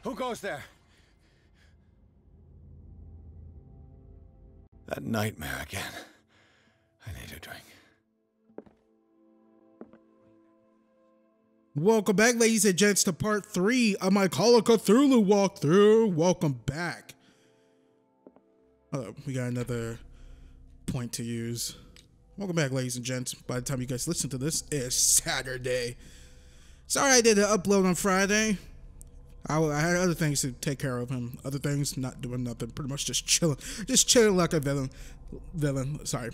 Who goes there? That nightmare again. I need a drink. Welcome back, ladies and gents, to part 3 of my Call of Cthulhu walkthrough. Welcome back. Oh, we got another point to use. Welcome back, ladies and gents. By the time you guys listen to this, it's Saturday. Sorry I didn't upload on Friday. I had other things to take care of him. Other things, not doing nothing. Pretty much just chilling. Just chilling like a villain. Sorry.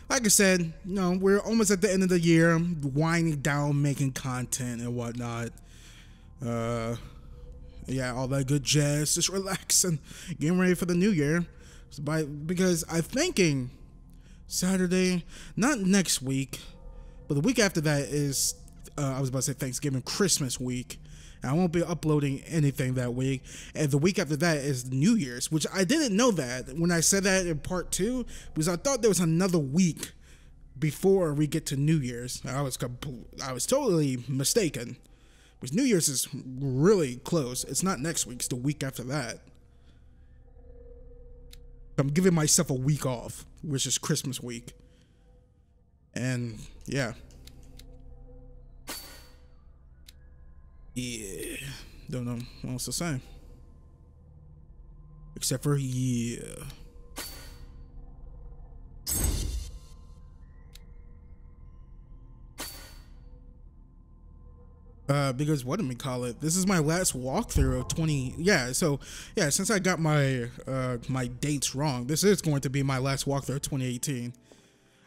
Like I said, you know, we're almost at the end of the year. Winding down, making content and whatnot. Yeah, all that good jazz. Just relaxing. Getting ready for the new year. Because I'm thinking Saturday, not next week, but the week after that is, I was about to say Thanksgiving, Christmas week. I won't be uploading anything that week. And the week after that is New Year's, which I didn't know that when I said that in part 2, because I thought there was another week before we get to New Year's. I was totally mistaken. Because New Year's is really close. It's not next week, it's the week after that. I'm giving myself a week off, which is Christmas week. And yeah. Yeah, don't know what else to say. Except for yeah. Because what do we call it? This is my last walkthrough of 20. Yeah, so yeah, since I got my my dates wrong, this is going to be my last walkthrough of 2018.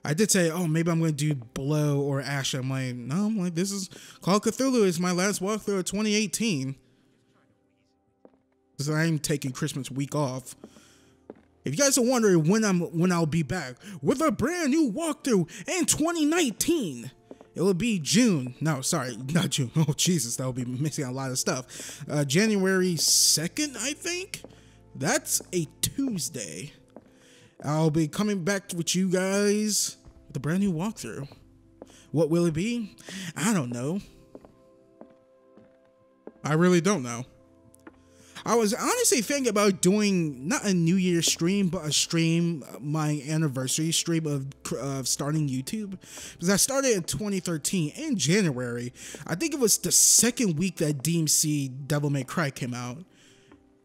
I did say, oh, maybe I'm going to do Blow or Ash. I'm like, no, I'm like, this is Call of Cthulhu is my last walkthrough of 2018. So I'm taking Christmas week off. If you guys are wondering when I'll be back with a brand new walkthrough in 2019, it will be June. No, sorry, not June. Oh, Jesus, that will be missing a lot of stuff. January 2nd, I think. That's a Tuesday. I'll be coming back with you guys with a brand new walkthrough. What will it be? I don't know. I really don't know. I was honestly thinking about doing not a New Year's stream, but a stream, my anniversary stream of starting YouTube. Because I started in 2013 in January. I think it was the second week that DMC Devil May Cry came out.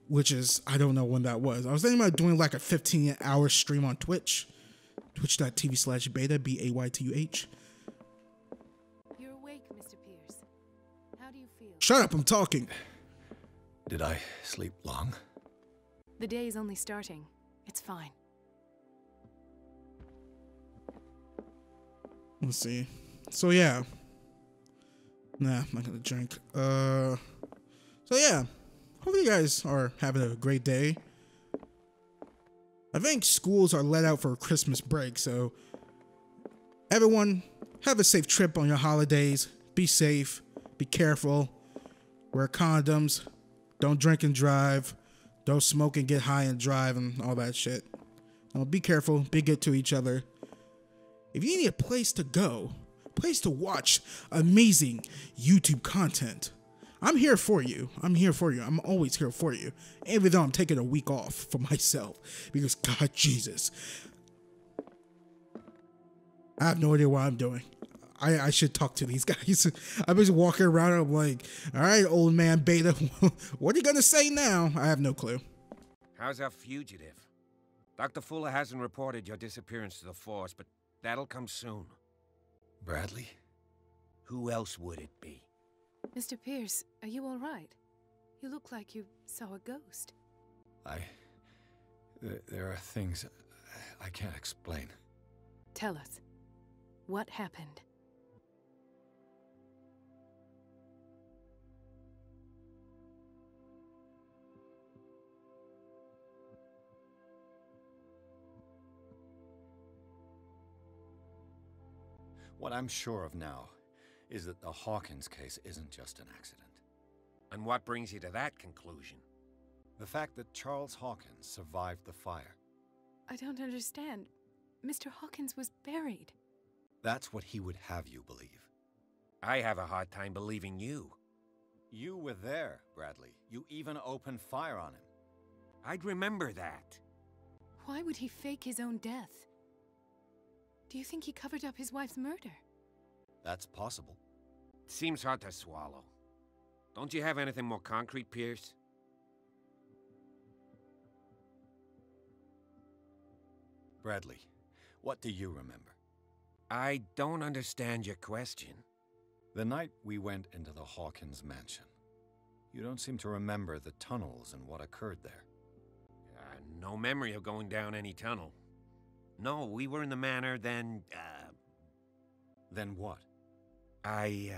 Which is, I don't know when that was. I was thinking about doing like a 15-hour stream on Twitch. Twitch.tv/Baytuh, Baytuh. You're awake, Mr. Pierce. How do you feel? Shut up, I'm talking. Did I sleep long? The day is only starting. It's fine. Let's see. So yeah. Nah, I'm not gonna drink. So yeah. Hopefully you guys are having a great day. I think schools are let out for a Christmas break, so everyone have a safe trip on your holidays. Be safe, be careful, wear condoms, don't drink and drive, don't smoke and get high and drive and all that shit. Be careful, be good to each other. If you need a place to go, place to watch amazing YouTube content, I'm here for you. I'm here for you. I'm always here for you. Even though I'm taking a week off for myself. Because, God, Jesus. I have no idea what I'm doing. I should talk to these guys. I'm just walking around and I'm like, all right, old man Baytuh, what are you going to say now? I have no clue. How's our fugitive? Dr. Fuller hasn't reported your disappearance to the force, but that'll come soon. Bradley? Who else would it be? Mr. Pierce, are you all right? You look like you saw a ghost. There are things I can't explain. Tell us. What happened? What I'm sure of now is that the Hawkins case isn't just an accident. And what brings you to that conclusion? The fact that Charles Hawkins survived the fire. I don't understand. Mr. Hawkins was buried. That's what he would have you believe. I have a hard time believing you. You were there, Bradley. You even opened fire on him. I'd remember that. Why would he fake his own death? Do you think he covered up his wife's murder? That's possible. Seems hard to swallow. Don't you have anything more concrete, Pierce? Bradley, what do you remember? I don't understand your question. The night we went into the Hawkins mansion. You don't seem to remember the tunnels and what occurred there. No memory of going down any tunnel. No, we were in the manor, then, Then what? The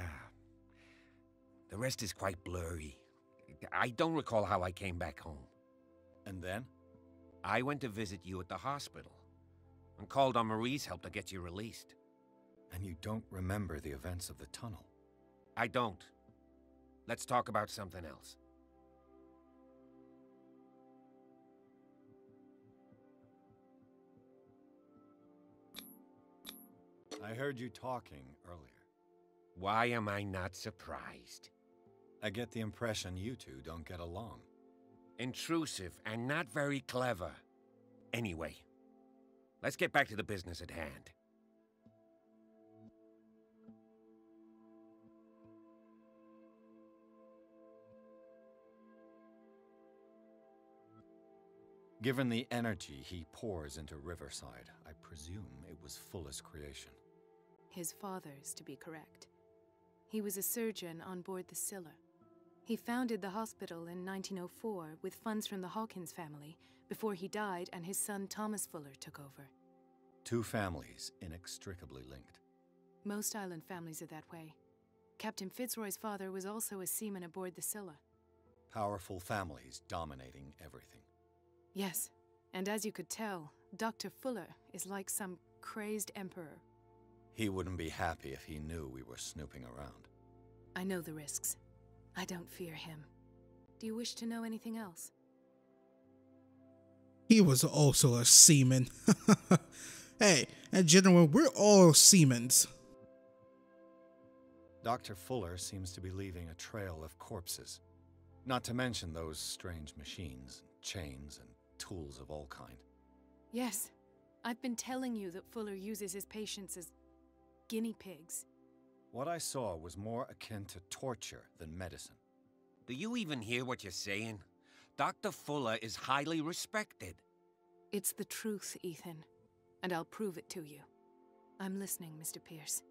rest is quite blurry. I don't recall how I came back home. And then? I went to visit you at the hospital, and called on Marie's help to get you released. And you don't remember the events of the tunnel? I don't. Let's talk about something else. I heard you talking earlier. Why am I not surprised? I get the impression you two don't get along. Intrusive and not very clever. Anyway, let's get back to the business at hand. Given the energy he pours into Riverside, I presume it was Fuller's creation. His father's, to be correct. He was a surgeon on board the Scylla. He founded the hospital in 1904 with funds from the Hawkins family before he died and his son Thomas Fuller took over. Two families inextricably linked. Most island families are that way. Captain Fitzroy's father was also a seaman aboard the Scylla. Powerful families dominating everything. Yes, and as you could tell, Dr. Fuller is like some crazed emperor. He wouldn't be happy if he knew we were snooping around. I know the risks. I don't fear him. Do you wish to know anything else? He was also a seaman. Hey, and gentlemen, we're all seamans. Dr. Fuller seems to be leaving a trail of corpses. Not to mention those strange machines, chains, and tools of all kind. Yes, I've been telling you that Fuller uses his patients as guinea pigs. What I saw was more akin to torture than medicine. Do you even hear what you're saying? Dr. Fuller is highly respected. It's the truth, Ethan, and I'll prove it to you. I'm listening, Mr. Pierce.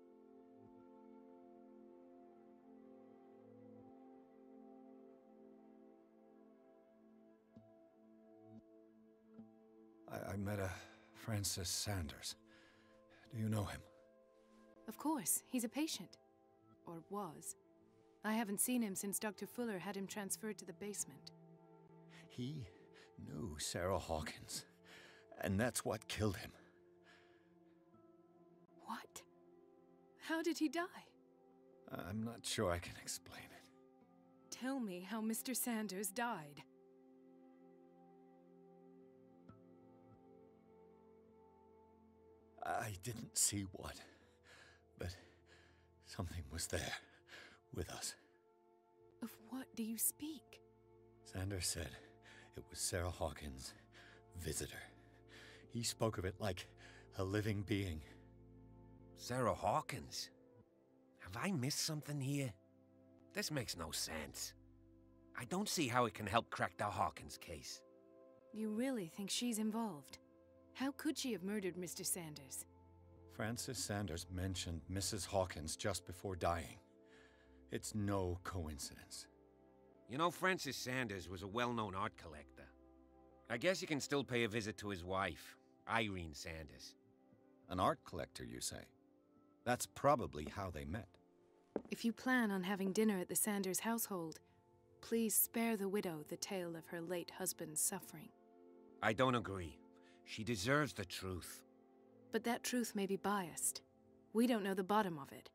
I met a Francis Sanders. Do you know him? Of course, he's a patient. Or was. I haven't seen him since Dr. Fuller had him transferred to the basement. He knew Sarah Hawkins, and that's what killed him. What? How did he die? I'm not sure I can explain it. Tell me how Mr. Sanders died. I didn't see what, but something was there with us. Of what do you speak? Sanders said it was Sarah Hawkins' visitor. He spoke of it like a living being. Sarah Hawkins? Have I missed something here? This makes no sense. I don't see how it can help crack the Hawkins case. You really think she's involved? How could she have murdered Mr. Sanders? Francis Sanders mentioned Mrs. Hawkins just before dying. It's no coincidence. You know, Francis Sanders was a well-known art collector. I guess you can still pay a visit to his wife, Irene Sanders. An art collector, you say? That's probably how they met. If you plan on having dinner at the Sanders household, please spare the widow the tale of her late husband's suffering. I don't agree. She deserves the truth. But that truth may be biased. We don't know the bottom of it.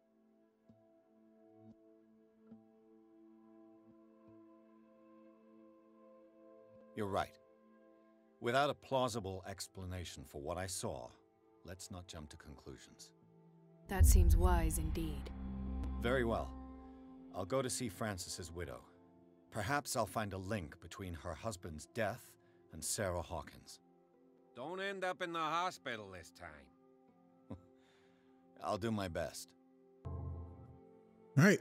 You're right. Without a plausible explanation for what I saw, let's not jump to conclusions. That seems wise indeed. Very well. I'll go to see Francis's widow. Perhaps I'll find a link between her husband's death and Sarah Hawkins. Don't end up in the hospital this time. I'll do my best. All right.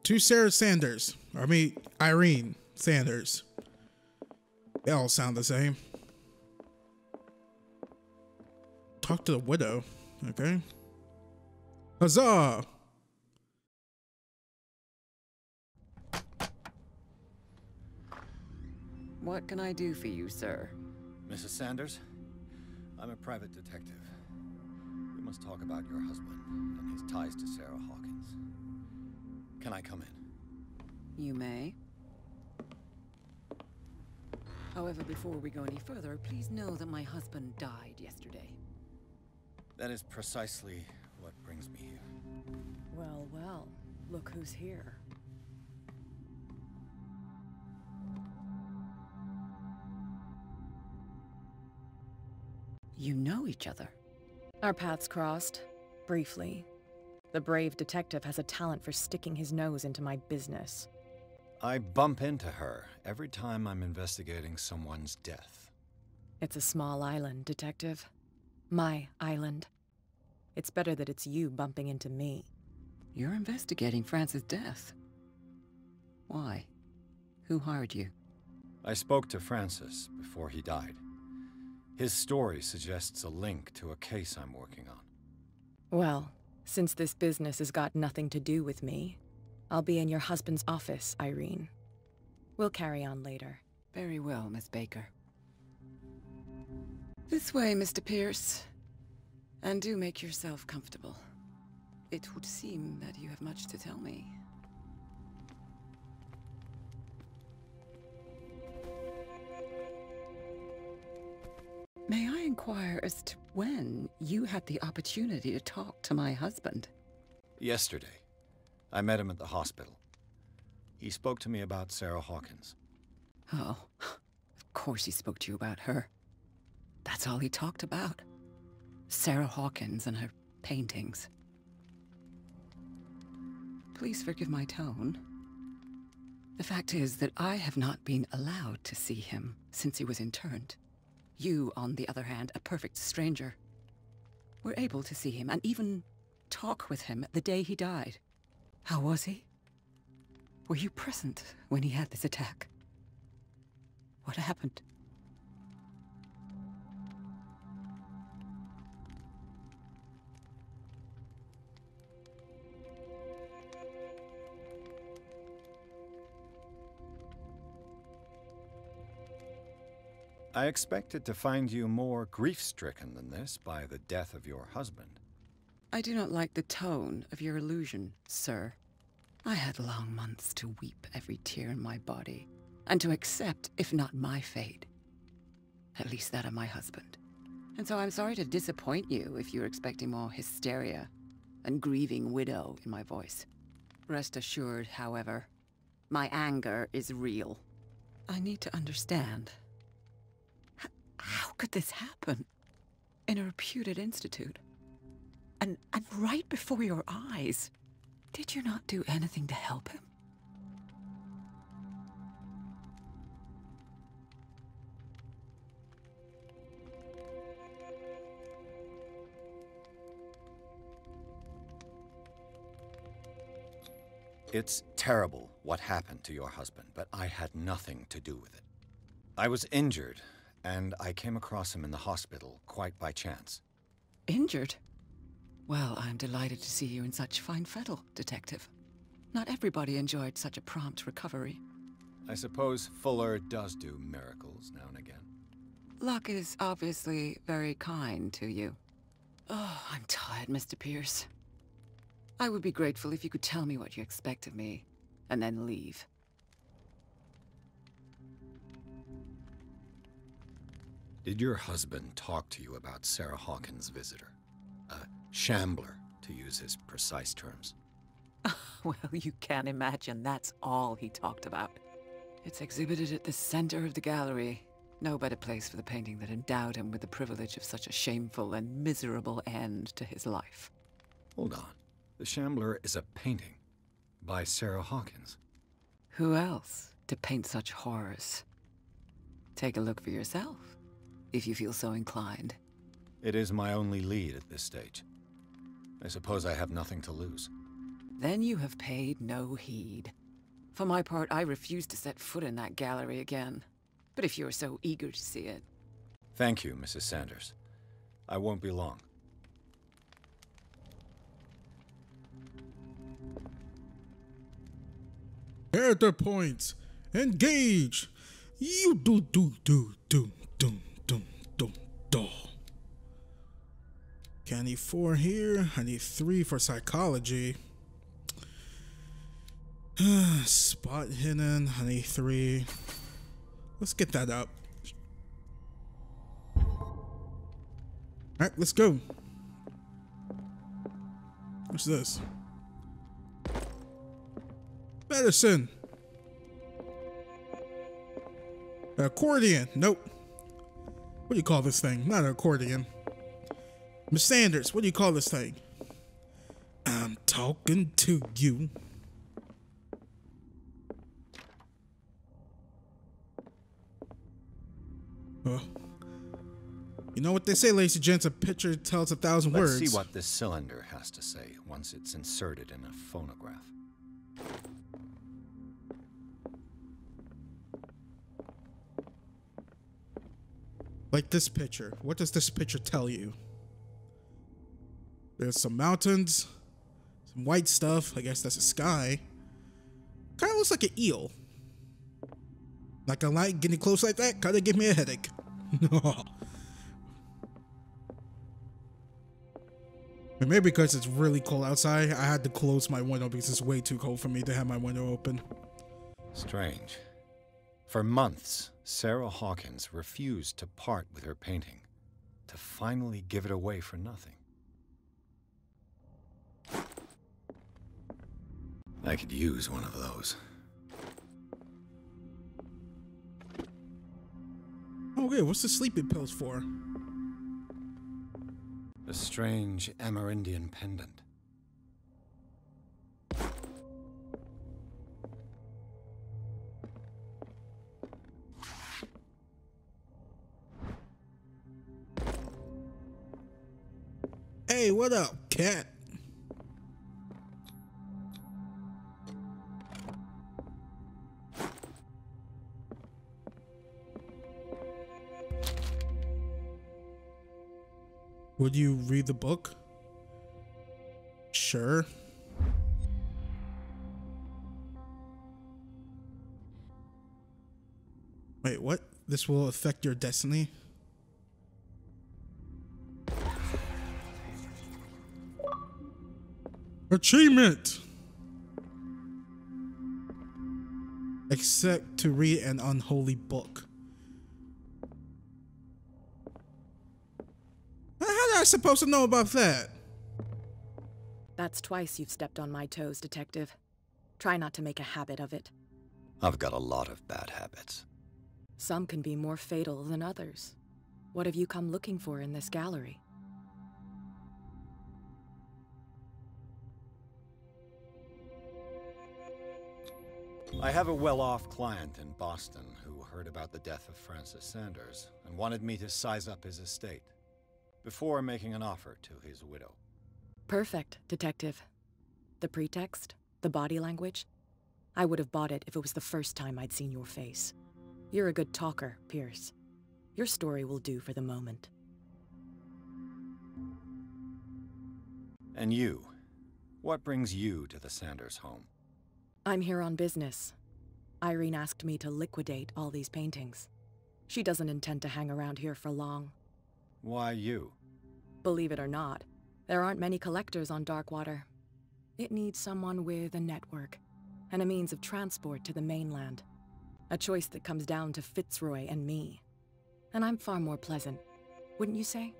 To Sarah Sanders. Irene Sanders. They all sound the same. Talk to the widow. Okay. Huzzah! What can I do for you, sir? Mrs. Sanders, I'm a private detective. We must talk about your husband and his ties to Sarah Hawkins. Can I come in? You may. However, before we go any further, please know that my husband died yesterday. That is precisely what brings me here. Well, well, look who's here. You know each other. Our paths crossed, briefly. The brave detective has a talent for sticking his nose into my business. I bump into her every time I'm investigating someone's death. It's a small island, Detective. My island. It's better that it's you bumping into me. You're investigating Francis' death. Why? Who hired you? I spoke to Francis before he died. His story suggests a link to a case I'm working on. Well, since this business has got nothing to do with me, I'll be in your husband's office, Irene. We'll carry on later. Very well, Miss Baker. This way, Mr. Pierce. And do make yourself comfortable. It would seem that you have much to tell me. May I inquire as to when you had the opportunity to talk to my husband? Yesterday. I met him at the hospital. He spoke to me about Sarah Hawkins. Oh, of course he spoke to you about her. That's all he talked about. Sarah Hawkins and her paintings. Please forgive my tone. The fact is that I have not been allowed to see him since he was interned. You, on the other hand, a perfect stranger, were able to see him and even talk with him the day he died. How was he? Were you present when he had this attack? What happened? I expected to find you more grief-stricken than this by the death of your husband. I do not like the tone of your allusion, sir. I had long months to weep every tear in my body, and to accept, if not my fate, at least that of my husband. And so I'm sorry to disappoint you if you're expecting more hysteria and grieving widow in my voice. Rest assured, however, my anger is real. I need to understand. How could this happen? In a reputed institute? And right before your eyes? Did you not do anything to help him? It's terrible what happened to your husband, but I had nothing to do with it. I was injured, and I came across him in the hospital quite by chance. Injured? Well, I'm delighted to see you in such fine fettle, Detective. Not everybody enjoyed such a prompt recovery. I suppose Fuller does do miracles now and again. Luck is obviously very kind to you. Oh, I'm tired, Mr. Pierce. I would be grateful if you could tell me what you expect of me, and then leave. Did your husband talk to you about Sarah Hawkins' visitor? A Shambler, to use his precise terms. Well, you can imagine that's all he talked about. It's exhibited at the center of the gallery. No better place for the painting that endowed him with the privilege of such a shameful and miserable end to his life. Hold on. The Shambler is a painting by Sarah Hawkins. Who else to paint such horrors? Take a look for yourself, if you feel so inclined. It is my only lead at this stage. I suppose I have nothing to lose. Then you have paid no heed. For my part, I refuse to set foot in that gallery again. But if you're so eager to see it... Thank you, Mrs. Sanders. I won't be long. Character points. Engage. You do. Okay, I need 4 here. I need 3 for psychology. Spot hidden. I need 3. Let's get that up. Alright, let's go. What's this? Medicine. Accordion. Nope. What do you call this thing? Not an accordion. Miss Sanders, what do you call this thing? I'm talking to you. Well, you know what they say, ladies and gents, a picture tells 1,000 words. Let's see what this cylinder has to say once it's inserted in a phonograph. Like this picture. What does this picture tell you? There's some mountains, some white stuff. I guess that's a sky. Kind of looks like an eel. Not gonna lie, getting close like that kind of give me a headache. And maybe because it's really cold outside, I had to close my window because it's way too cold for me to have my window open. Strange. For months, Sarah Hawkins refused to part with her painting, to finally give it away for nothing. I could use one of those. Okay, what's the sleeping pills for? A strange Amerindian pendant. Hey, what up, cat? Would you read the book? Sure. Wait, what? This will affect your destiny? Achievement! Except to read an unholy book. How am I supposed to know about that? That's twice you've stepped on my toes, Detective. Try not to make a habit of it. I've got a lot of bad habits. Some can be more fatal than others. What have you come looking for in this gallery? I have a well-off client in Boston who heard about the death of Francis Sanders and wanted me to size up his estate before making an offer to his widow. Perfect, Detective. The pretext? The body language? I would have bought it if it was the first time I'd seen your face. You're a good talker, Pierce. Your story will do for the moment. And you? What brings you to the Sanders home? I'm here on business. Irene asked me to liquidate all these paintings. She doesn't intend to hang around here for long. Why you? Believe it or not, there aren't many collectors on Darkwater. It needs someone with a network and a means of transport to the mainland. A choice that comes down to Fitzroy and me. And I'm far more pleasant, wouldn't you say?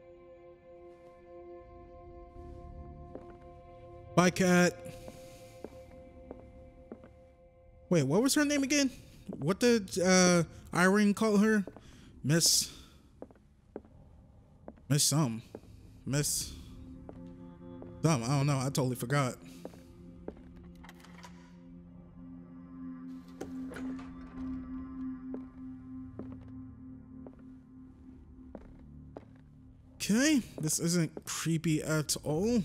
Bye, cat. Wait, what was her name again? What did Irene call her? Miss Dumb, I don't know. I totally forgot. Okay, this isn't creepy at all.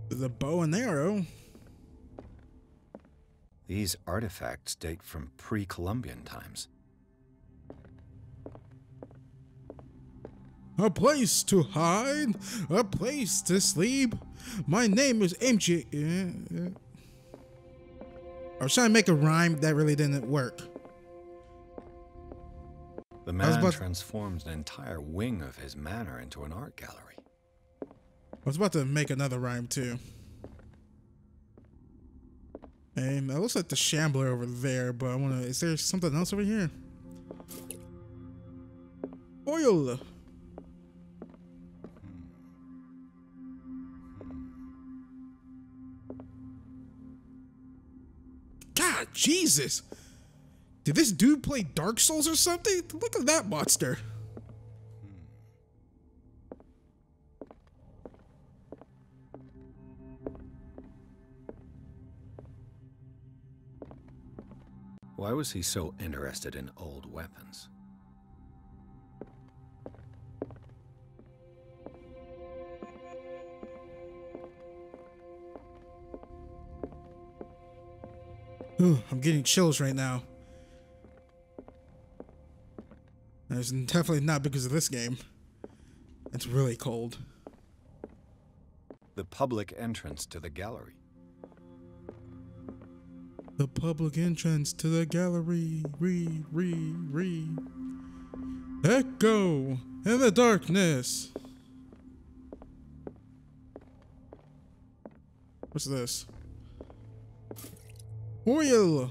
The bow and arrow. These artifacts date from pre-Columbian times. A place to hide, a place to sleep. My name is MJ. I was trying to make a rhyme that really didn't work. The man transforms an entire wing of his manor into an art gallery. I was about to make another rhyme too. And that looks like the Shambler over there, but I wanna, is there something else over here? Oil! God, Jesus! Did this dude play Dark Souls or something? Look at that monster. Why was he so interested in old weapons? Ooh, I'm getting chills right now. And it's definitely not because of this game. It's really cold. The public entrance to the gallery. The public entrance to the gallery. Echo in the darkness. What's this? Oil.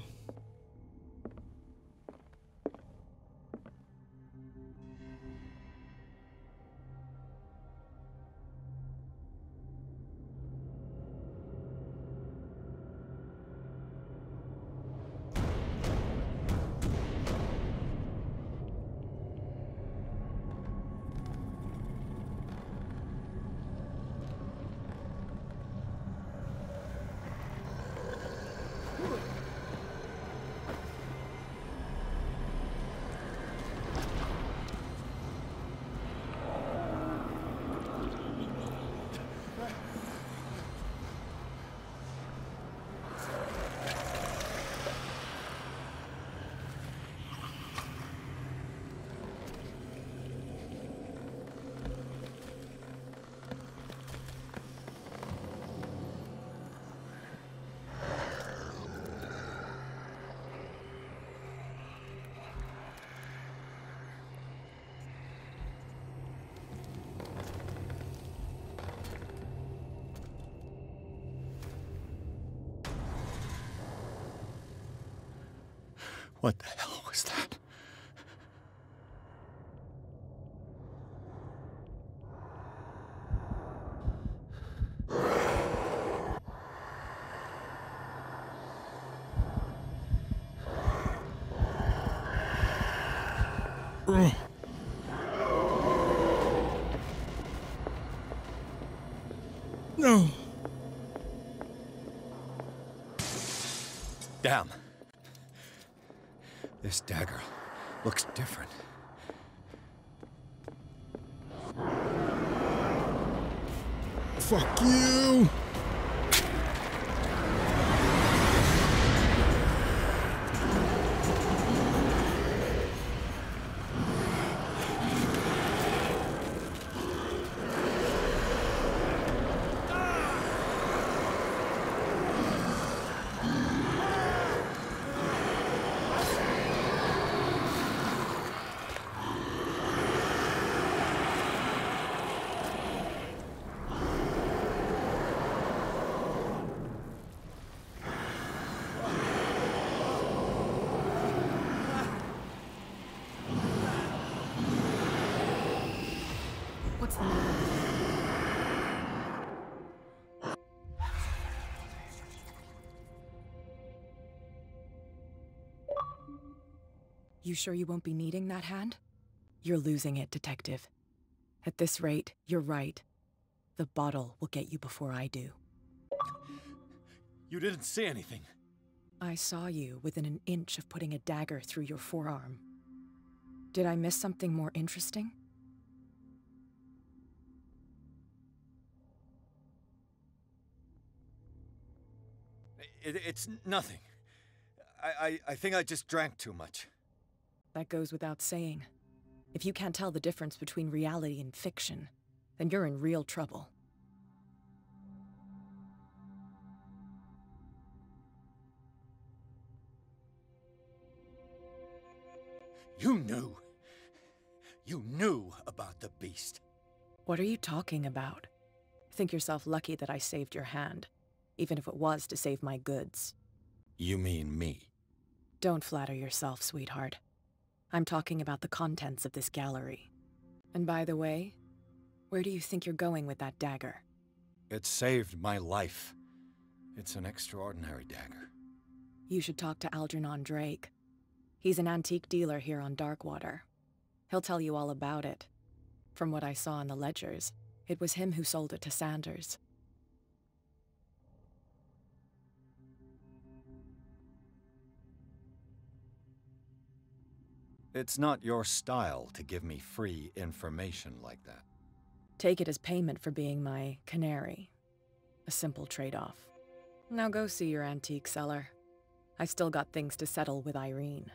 What the hell was that? No. Damn. This dagger looks different. Fuck you. What's the matter? You sure you won't be needing that hand? You're losing it, Detective. At this rate, you're right. The bottle will get you before I do. You didn't see anything. I saw you within an inch of putting a dagger through your forearm. Did I miss something more interesting? It's nothing. I think I just drank too much. That goes without saying. If you can't tell the difference between reality and fiction, then you're in real trouble. You knew. You knew about the beast. What are you talking about? Think yourself lucky that I saved your hand, even if it was to save my goods. You mean me? Don't flatter yourself, sweetheart. I'm talking about the contents of this gallery. And by the way, where do you think you're going with that dagger? It saved my life. It's an extraordinary dagger. You should talk to Algernon Drake. He's an antique dealer here on Darkwater. He'll tell you all about it. From what I saw in the ledgers, it was him who sold it to Sanders. It's not your style to give me free information like that. Take it as payment for being my canary. A simple trade-off. Now go see your antique seller. I still got things to settle with Irene.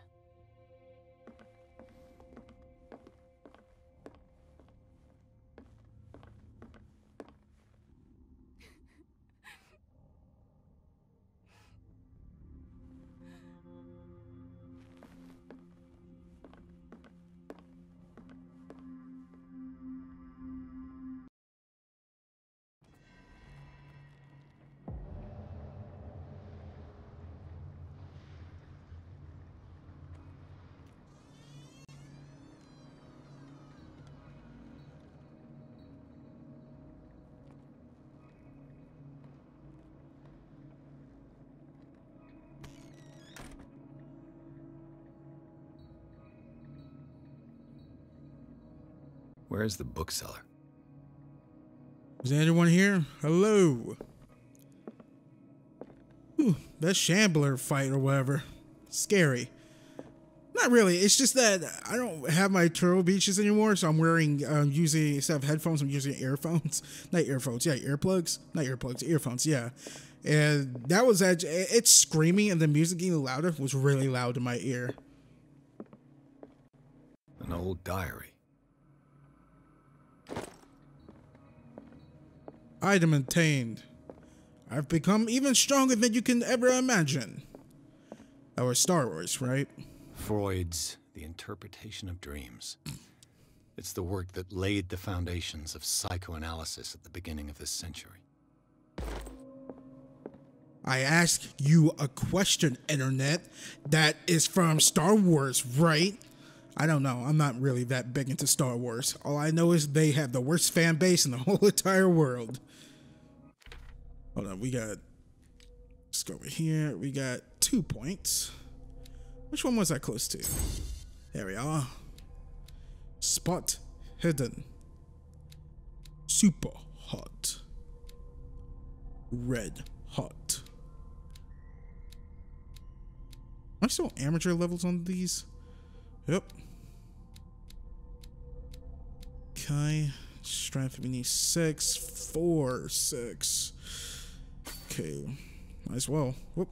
Where's the bookseller? Is anyone here? Hello. Ooh, that Shambler fight or whatever. Scary. Not really. It's just that I don't have my turtle beaches anymore, so I'm wearing, using, instead of headphones, I'm using earphones. Not earphones, yeah, earplugs. Not earplugs, earphones, yeah. And that was actually, it's screaming and the music getting louder was really loud in my ear. An old diary. Item obtained. I've become even stronger than you can ever imagine. That was Star Wars, right? Freud's The Interpretation of Dreams. It's the work that laid the foundations of psychoanalysis at the beginning of this century. I ask you a question, Internet. That is from Star Wars, right? I don't know. I'm not really that big into Star Wars. All I know is they have the worst fan base in the whole entire world. Hold on, we got... Let's go over here. We got 2 points. Which one was I close to? There we are. Spot hidden. Super hot. Red hot. Am I still amateur levels on these? Yep. Okay. Strength we need 6. 4, 6. Okay. Might as well. Whoop.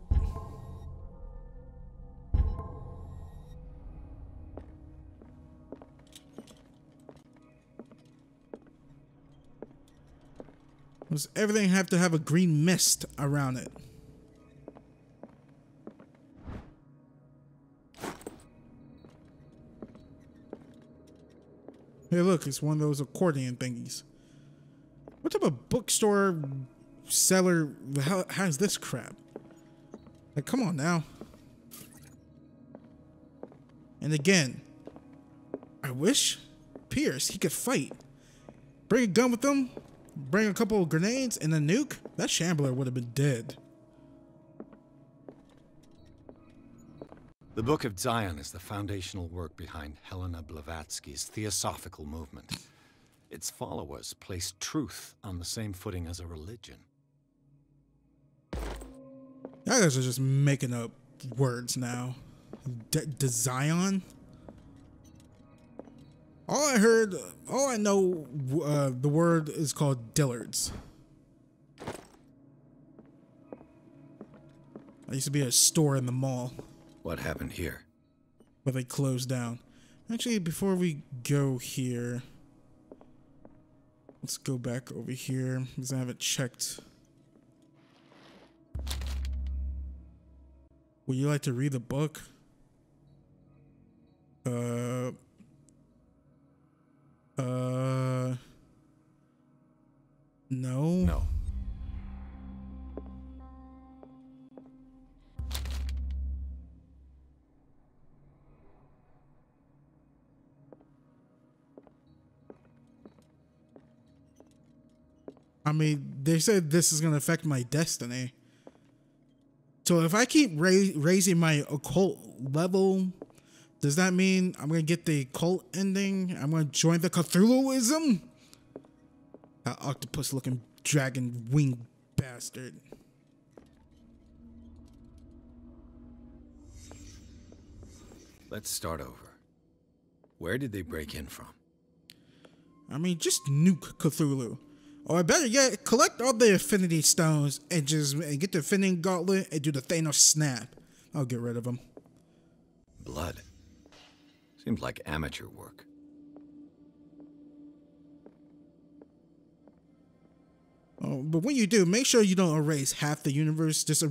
Does everything have to have a green mist around it? Hey, look, it's one of those accordion thingies. What type of bookstore seller has this crap? Like, come on now. And again, I wish Pierce, he could fight. Bring a gun with him, bring a couple of grenades and a nuke. That Shambler would have been dead. The Book of Zion is the foundational work behind Helena Blavatsky's Theosophical movement. Its followers place truth on the same footing as a religion. You guys are just making up words now. Zion? All I know, the word is called Dillard's. I used to be a store in the mall. What happened here? But they closed down. Actually, before we go here, let's go back over here because I haven't checked. Would you like to read the book? No. No. I mean, they said this is going to affect my destiny. So if I keep raising my occult level, does that mean I'm going to get the cult ending? I'm going to join the Cthulhuism? That octopus-looking dragon winged bastard. Let's start over. Where did they break in from? I mean, just nuke Cthulhu. Or better yet, collect all the Affinity Stones and get the Affinity Gauntlet and do the Thanos Snap. I'll get rid of them. Blood. Seems like amateur work. Oh, but when you do, make sure you don't erase half the universe. Just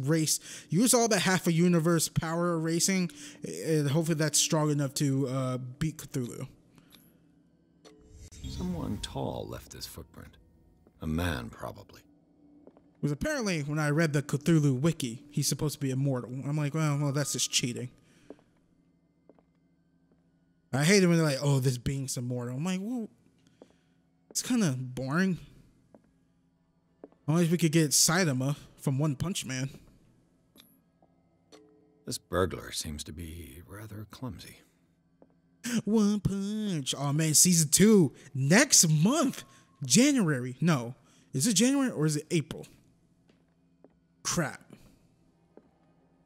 use all the half a universe power erasing, and hopefully that's strong enough to beat Cthulhu. Someone tall left this footprint. A man, probably. Because apparently, when I read the Cthulhu wiki, he's supposed to be immortal. I'm like, well, that's just cheating. I hate it when they're like, oh, this being's immortal. I'm like, well, it's kind of boring. Only if we could get Saitama from One Punch Man. This burglar seems to be rather clumsy. One Punch. Oh, man, season 2 next month. January. No. Is it January or is it April? Crap.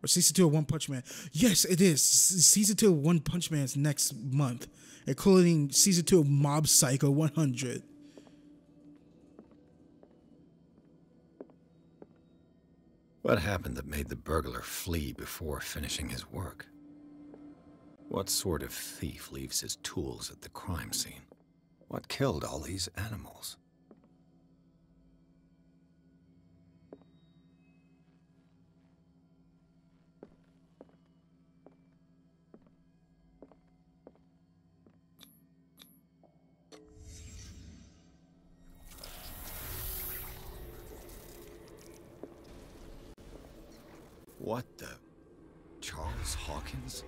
Or season 2 of One Punch Man. Yes, it is. Season 2 of One Punch Man is next month, including season 2 of Mob Psycho 100. What happened that made the burglar flee before finishing his work? What sort of thief leaves his tools at the crime scene? What killed all these animals? What the? Charles Hawkins?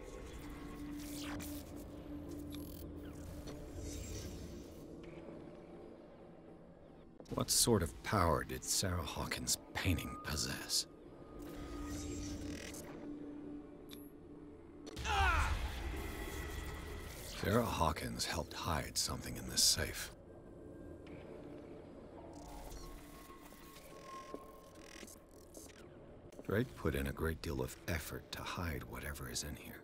What sort of power did Sarah Hawkins' painting possess? Sarah Hawkins helped hide something in this safe. Drake put in a great deal of effort to hide whatever is in here.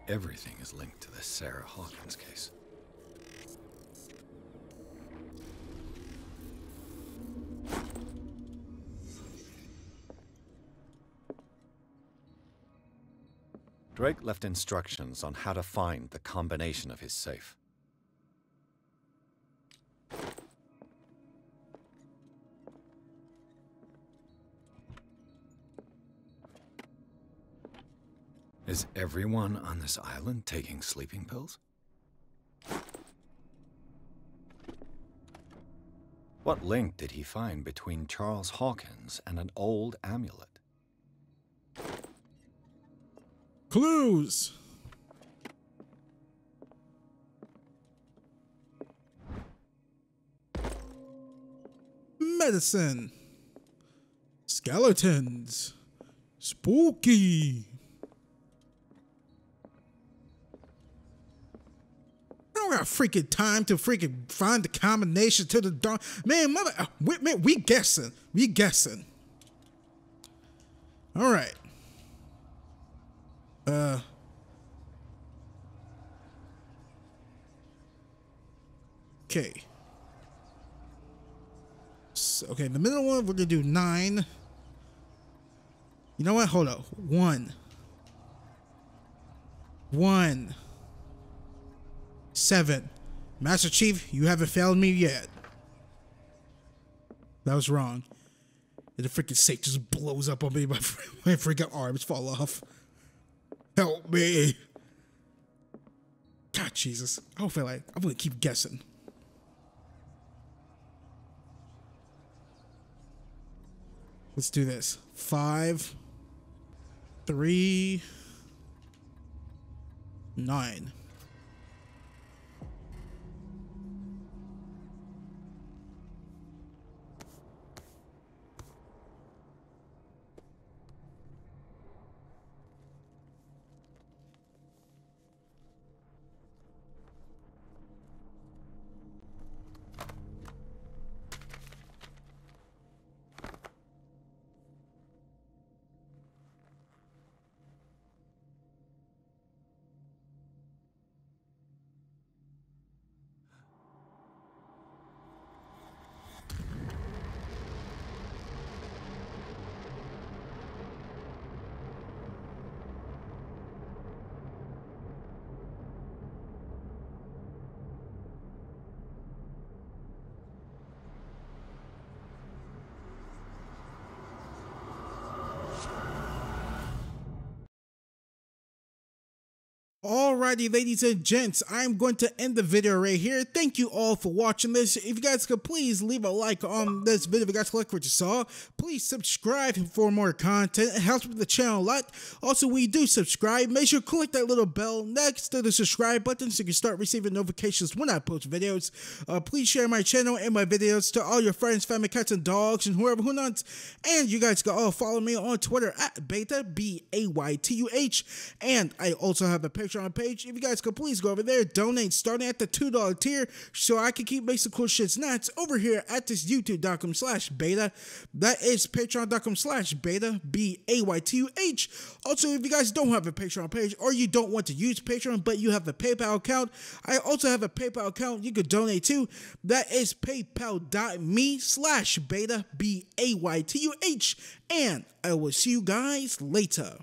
Everything is linked to the Sarah Hawkins case. Drake left instructions on how to find the combination of his safe. Is everyone on this island taking sleeping pills? What link did he find between Charles Hawkins and an old amulet? Clues! Medicine. Skeletons. Spooky. I don't got freaking time to freaking find the combination to the dark. Man, we guessing. We guessing. All right. Okay. So, okay, the middle one, we're gonna do 9. You know what? Hold up. 1. 7. Master Chief, you haven't failed me yet. That was wrong. And the freaking safe just blows up on me. My freaking arms fall off. Help me. God, Jesus. I don't feel like I'm gonna keep guessing. Let's do this. 5, 3, 9. Alrighty, ladies and gents, I'm going to end the video right here. Thank you all for watching this. If you guys could please leave a like on this video if you guys like what you saw. Please subscribe for more content. It helps with the channel a lot. Also, when you do subscribe, make sure to click that little bell next to the subscribe button so you can start receiving notifications when I post videos. Please share my channel and my videos to all your friends, family, cats, and dogs, and whoever who not. And you guys can all follow me on Twitter at Baytuh, B-A-Y-T-U-H. And I also have a Patreon page. If you guys could please go over there, donate starting at the $2 tier so I can keep making cool shits nuts over here at this youtube.com/Baytuh. That is patreon.com/Baytuh, B-A-Y-T-U-H. Also, if you guys don't have a Patreon page or you don't want to use Patreon but you have a PayPal account, I also have a PayPal account you could donate to. That is paypal.me/Baytuh, B-A-Y-T-U-H. And I will see you guys later.